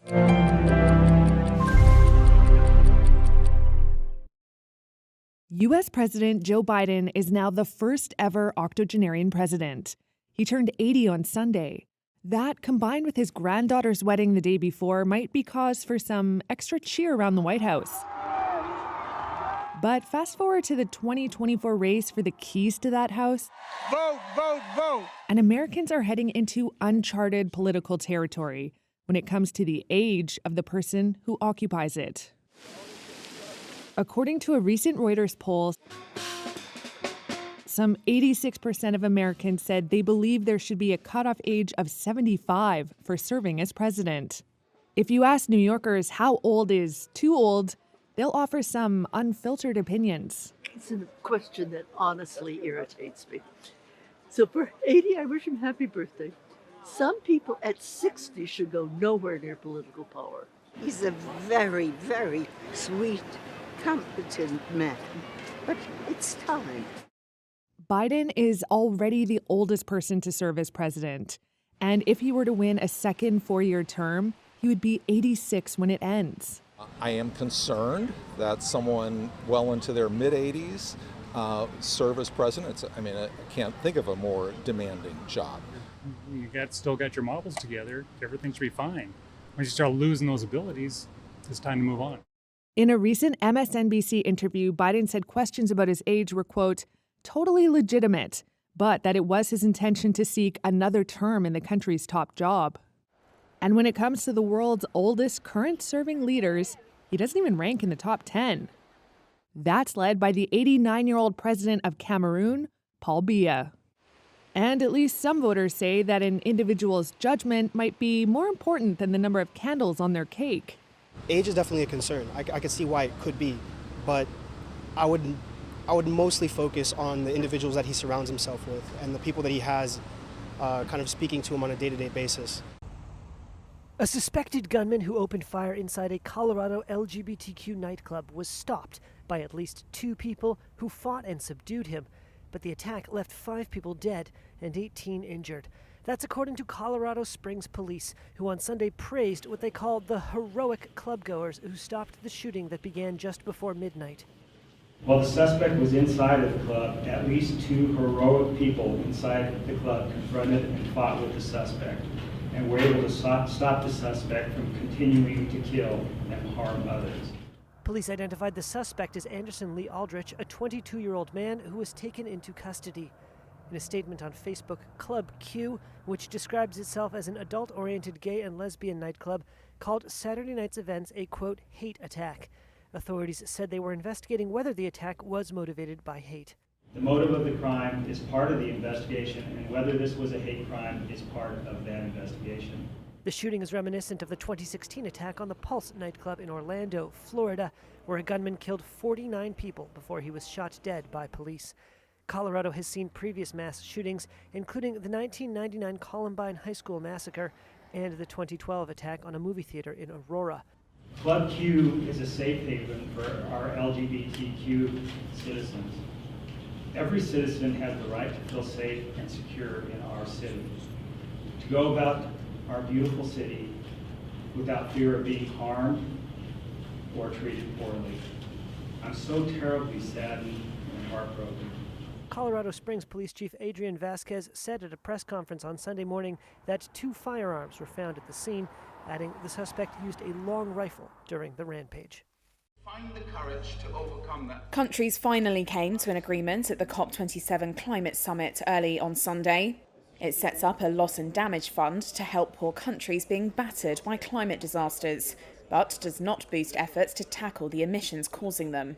U.S. President Joe Biden is now the first ever octogenarian president. He turned 80 on Sunday. That, combined with his granddaughter's wedding the day before, might be cause for some extra cheer around the White House. But fast forward to the 2024 race for the keys to that house. Vote, vote, vote. And Americans are heading into uncharted political territory when it comes to the age of the person who occupies it. According to a recent Reuters poll, some 86% of Americans said they believe there should be a cutoff age of 75 for serving as president. If you ask New Yorkers how old is too old, they'll offer some unfiltered opinions. It's a question that honestly irritates me. So for 80, I wish him happy birthday. Some people at 60 should go nowhere near political power. He's a very, very sweet, competent man, but it's time. Biden is already the oldest person to serve as president. And if he were to win a second four-year term, he would be 86 when it ends. I am concerned that someone well into their mid-80s serve as president. I can't think of a more demanding job. You still got your marbles together. Everything should be fine. Once you start losing those abilities, it's time to move on. In a recent MSNBC interview, Biden said questions about his age were, quote, totally legitimate, but that it was his intention to seek another term in the country's top job. And when it comes to the world's oldest current serving leaders, he doesn't even rank in the top 10. That's led by the 89-year-old president of Cameroon, Paul Biya. And at least some voters say that an individual's judgment might be more important than the number of candles on their cake. Age is definitely a concern. I can see why it could be, but I would mostly focus on the individuals that he surrounds himself with and the people that he has kind of speaking to him on a day-to-day basis. A suspected gunman who opened fire inside a Colorado LGBTQ nightclub was stopped by at least 2 people who fought and subdued him. But the attack left 5 people dead and 18 injured. That's according to Colorado Springs police, who on Sunday praised what they called the heroic clubgoers who stopped the shooting that began just before midnight. While the suspect was inside of the club, at least 2 heroic people inside the club confronted and fought with the suspect and were able to stop the suspect from continuing to kill and harm others. Police identified the suspect as Anderson Lee Aldrich, a 22-year-old man who was taken into custody. In a statement on Facebook, Club Q, which describes itself as an adult-oriented gay and lesbian nightclub, called Saturday night's events a, quote, hate attack. Authorities said they were investigating whether the attack was motivated by hate. The motive of the crime is part of the investigation, and whether this was a hate crime is part of that investigation. The shooting is reminiscent of the 2016 attack on the Pulse nightclub in Orlando, Florida, where a gunman killed 49 people before he was shot dead by police. Colorado has seen previous mass shootings, including the 1999 Columbine High School massacre and the 2012 attack on a movie theater in Aurora. Club Q is a safe haven for our LGBTQ citizens. Every citizen has the right to feel safe and secure in our city, to go about our beautiful city without fear of being harmed or treated poorly. I'm so terribly saddened and heartbroken. Colorado Springs Police Chief Adrian Vasquez said at a press conference on Sunday morning that 2 firearms were found at the scene, adding the suspect used a long rifle during the rampage. Find the courage to overcome that. Countries finally came to an agreement at the COP27 climate summit early on Sunday. It sets up a loss and damage fund to help poor countries being battered by climate disasters, but does not boost efforts to tackle the emissions causing them.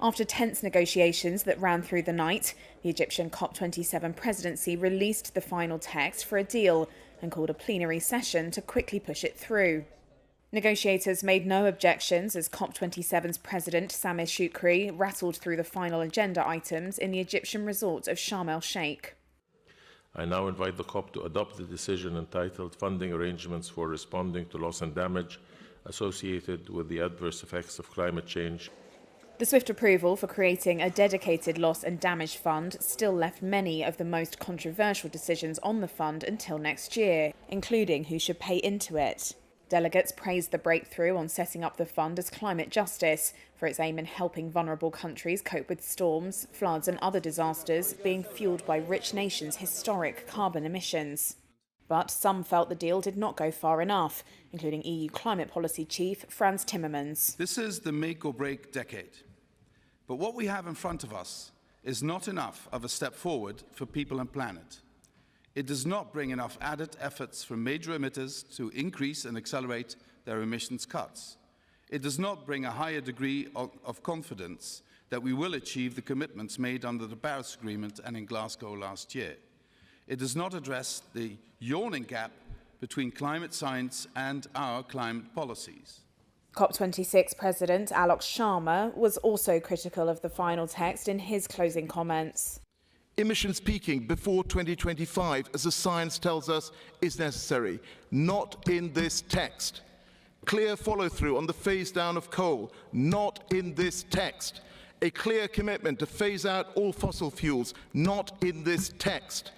After tense negotiations that ran through the night, the Egyptian COP27 presidency released the final text for a deal and called a plenary session to quickly push it through. Negotiators made no objections as COP27's president, Sameh Shoukry, rattled through the final agenda items in the Egyptian resort of Sharm el-Sheikh. I now invite the COP to adopt the decision entitled Funding Arrangements for Responding to Loss and Damage Associated with the Adverse Effects of Climate Change. The swift approval for creating a dedicated loss and damage fund still left many of the most controversial decisions on the fund until next year, including who should pay into it. Delegates praised the breakthrough on setting up the fund as climate justice for its aim in helping vulnerable countries cope with storms, floods and other disasters being fuelled by rich nations' historic carbon emissions. But some felt the deal did not go far enough, including EU climate policy chief Frans Timmermans. This is the make or break decade. But what we have in front of us is not enough of a step forward for people and planet. It does not bring enough added efforts from major emitters to increase and accelerate their emissions cuts. It does not bring a higher degree of confidence that we will achieve the commitments made under the Paris Agreement and in Glasgow last year. It does not address the yawning gap between climate science and our climate policies. COP26 President Alok Sharma was also critical of the final text in his closing comments. Emissions peaking before 2025, as the science tells us, is necessary. Not in this text. Clear follow-through on the phase-down of coal. Not in this text. A clear commitment to phase out all fossil fuels. Not in this text.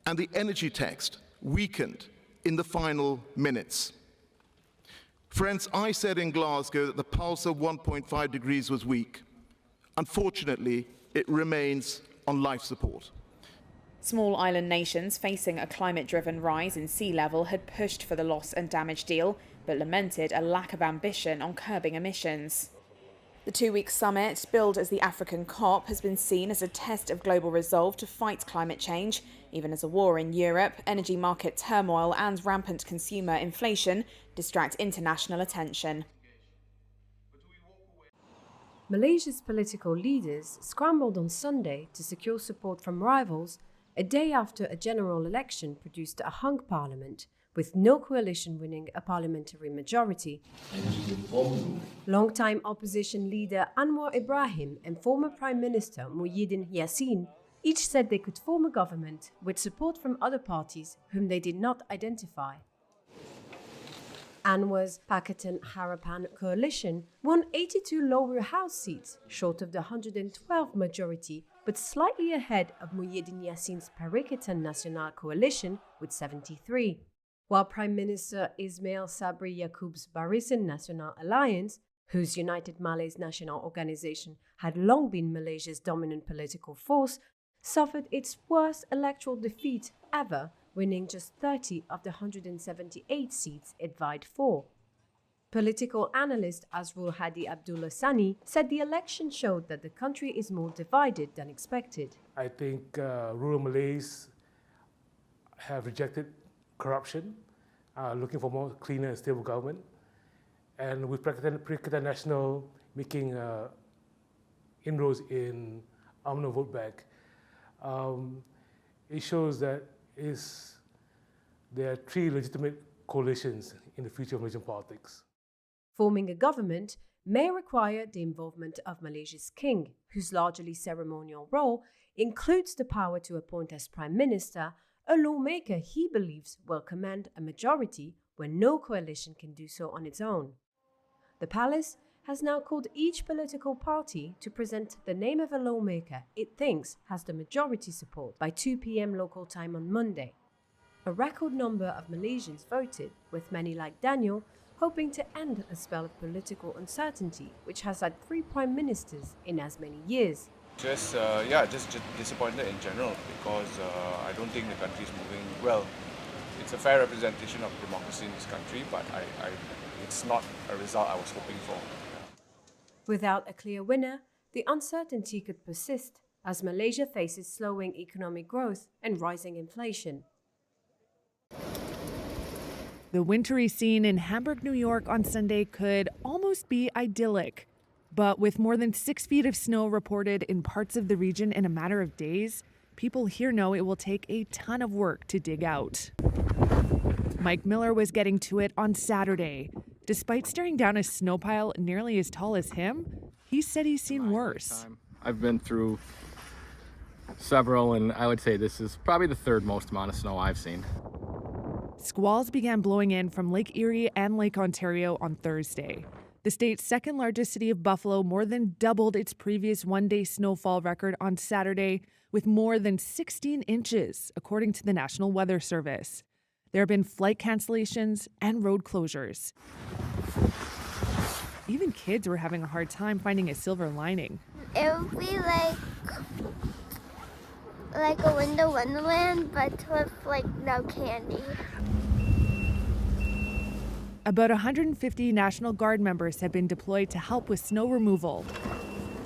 And the energy text weakened in the final minutes. Friends, I said in Glasgow that the pulse of 1.5 degrees was weak. Unfortunately, it remains on life support. Small island nations facing a climate-driven rise in sea level had pushed for the loss and damage deal, but lamented a lack of ambition on curbing emissions. The two-week summit, billed as the African COP, has been seen as a test of global resolve to fight climate change, even as a war in Europe, energy market turmoil and rampant consumer inflation distract international attention. Malaysia's political leaders scrambled on Sunday to secure support from rivals a day after a general election produced a hung parliament, with no coalition winning a parliamentary majority. Longtime opposition leader Anwar Ibrahim and former Prime Minister Muhyiddin Yassin each said they could form a government with support from other parties whom they did not identify. Anwar's Pakatan Harapan coalition won 82 lower house seats, short of the 112 majority, but slightly ahead of Muhyiddin Yassin's Perikatan Nasional coalition with 73. While Prime Minister Ismail Sabri Yaakoob's Barisan Nasional Alliance, whose United Malays National Organization had long been Malaysia's dominant political force, suffered its worst electoral defeat ever, winning just 30 of the 178 seats it vied for. Political analyst Azrul Hadi Abdullah Sani said the election showed that the country is more divided than expected. I think rural Malays have rejected corruption, looking for more cleaner and stable government. And with Perikatan Nasional making inroads in UMNO vote back, it shows that there are three legitimate coalitions in the future of Malaysian politics. Forming a government may require the involvement of Malaysia's king, whose largely ceremonial role includes the power to appoint as Prime Minister a lawmaker he believes will command a majority when no coalition can do so on its own. The palace has now called each political party to present the name of a lawmaker it thinks has the majority support by 2 p.m. local time on Monday. A record number of Malaysians voted, with many like Daniel hoping to end a spell of political uncertainty which has had 3 prime ministers in as many years. Just disappointed in general because I don't think the country is moving well. It's a fair representation of democracy in this country, but it's not a result I was hoping for. Without a clear winner, the uncertainty could persist as Malaysia faces slowing economic growth and rising inflation. The wintry scene in Hamburg, New York on Sunday could almost be idyllic. But with more than 6 feet of snow reported in parts of the region in a matter of days, people here know it will take a ton of work to dig out. Mike Miller was getting to it on Saturday. Despite staring down a snow pile nearly as tall as him, he said he's seen worse. I've been through several, and I would say this is probably the third most amount of snow I've seen. Squalls began blowing in from Lake Erie and Lake Ontario on Thursday. The state's second largest city of Buffalo more than doubled its previous one-day snowfall record on Saturday with more than 16 inches, according to the National Weather Service. There have been flight cancellations and road closures. Even kids were having a hard time finding a silver lining. It would be like a Winter Wonderland, but with like no candy. About 150 National Guard members have been deployed to help with snow removal.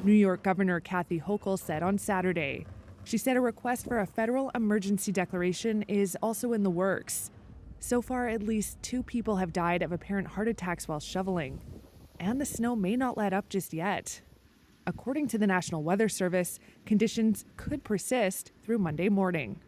New York Governor Kathy Hochul said on Saturday. She said a request for a federal emergency declaration is also in the works. So far, at least 2 people have died of apparent heart attacks while shoveling. And the snow may not let up just yet. According to the National Weather Service, conditions could persist through Monday morning.